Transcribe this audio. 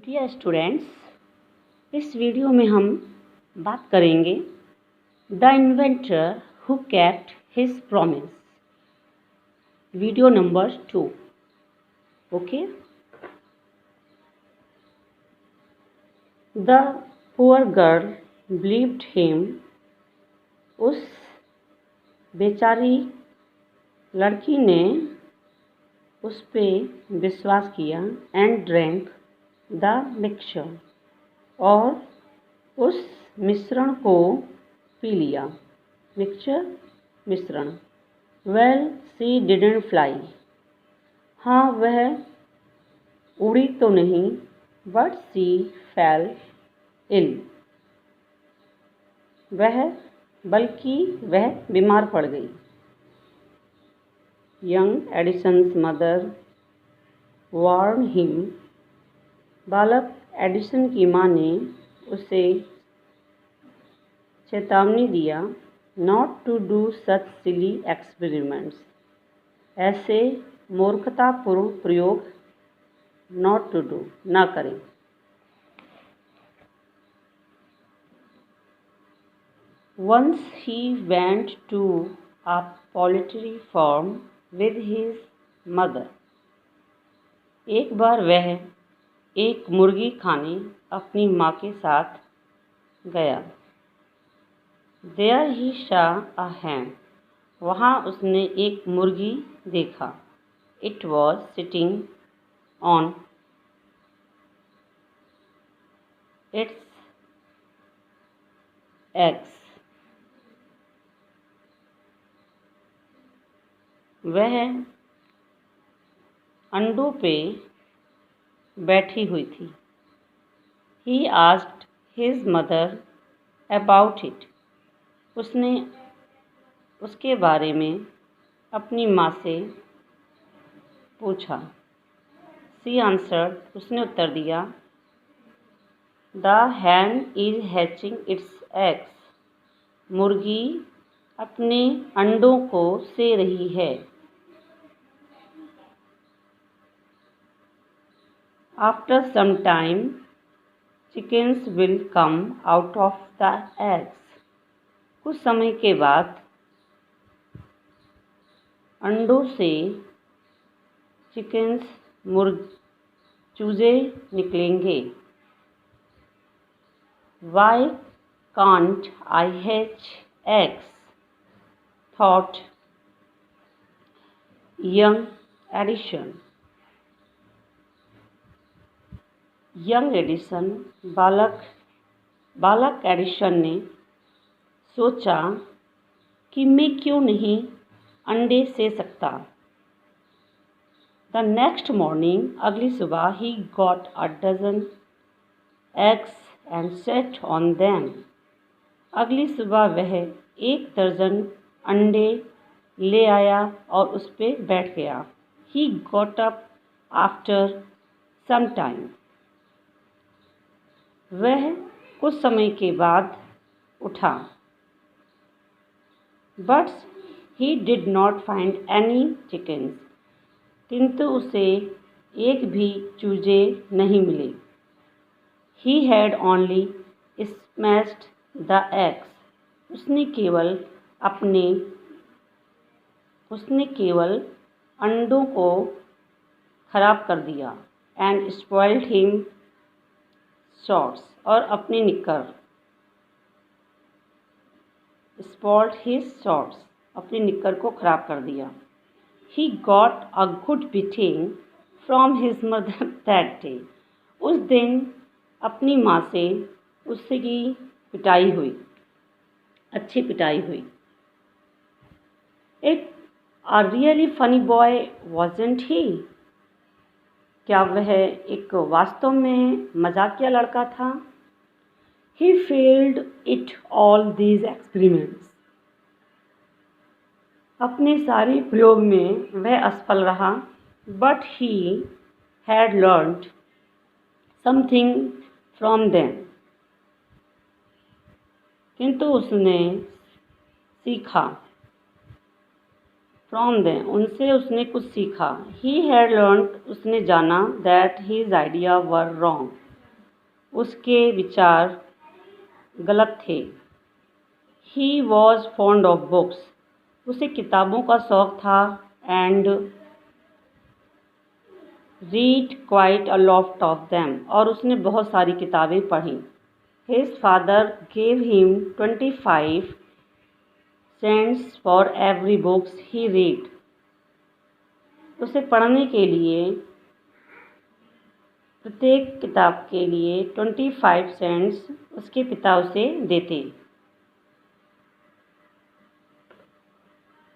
Dear students, इस video में हम बात करेंगे the inventor who kept his promise, video number 2। Okay. The poor girl believed him, उस बेचारी लड़की ने उस पे विश्वास किया। एंड ड्रैंक द मिक्सचर, और उस मिश्रण को पी लिया। मिश्रण। वेल शी डिडंट फ्लाई, हाँ वह उड़ी तो नहीं, बट शी फेल इल, बल्कि वह बीमार पड़ गई। Young Edisons mother warn him, बालक एडिसन की माँ ने उसे चेतावनी दिया। Not to do such silly experiments, ऐसे मूर्खतापूर्ण प्रयोग नॉट टू डू, ना करें। Once he went to a poultry farm with his mother, एक बार वह एक मुर्गी खाने अपनी माँ के साथ गया। There he saw a hen, वहाँ उसने एक मुर्गी देखा। It was sitting on its eggs, वह अंडों पे बैठी हुई थी। He asked his mother about it, उसने उसके बारे में अपनी माँ से पूछा। शी आंसर्ड, उसने उत्तर दिया। The hen is hatching its eggs, मुर्गी अपने अंडों को से रही है। After some time chickens will come out of the eggs, कुछ समय के बाद अंडों से चूजे निकलेंगे। Why can't I hatch eggs, thought young Edison. Young Edison, बालक एडिसन ने सोचा कि मैं क्यों नहीं अंडे से सकता। द नेक्स्ट मॉर्निंग, अगली सुबह, he got a dozen eggs and set on them, अगली सुबह वह 1 दर्जन अंडे ले आया और उस पे बैठ गया। He got up after some time, वह कुछ समय के बाद उठा। But he did not find any chickens, किंतु उसे एक भी चूजे नहीं मिले। He had only smashed the eggs, उसने केवल अंडों को खराब कर दिया। एंड स्पॉइल्ड हिम शॉर्ट्स, और अपनी निक्कर को खराब कर दिया। He got a good beating from his mother that day, उस दिन अपनी माँ से उसकी अच्छी पिटाई हुई। It a really funny boy wasn't he, क्या वह एक वास्तव में मजाकिया लड़का था। He failed at all these experiments, अपने सारे प्रयोग में वह असफल रहा। But he had learned something from them, किंतु उसने सीखा। उनसे कुछ सीखा। He had learned, उसने जाना। That his idea were wrong, उसके विचार गलत थे। He was fond of books. उसे किताबों का शौक था and read quite a lot of them. और उसने बहुत सारी किताबें पढ़ी। His father gave him 25 cents for every books he read. उसे पढ़ने के लिए प्रत्येक किताब के लिए 25 सेंट्स उसके पिता उसे देते।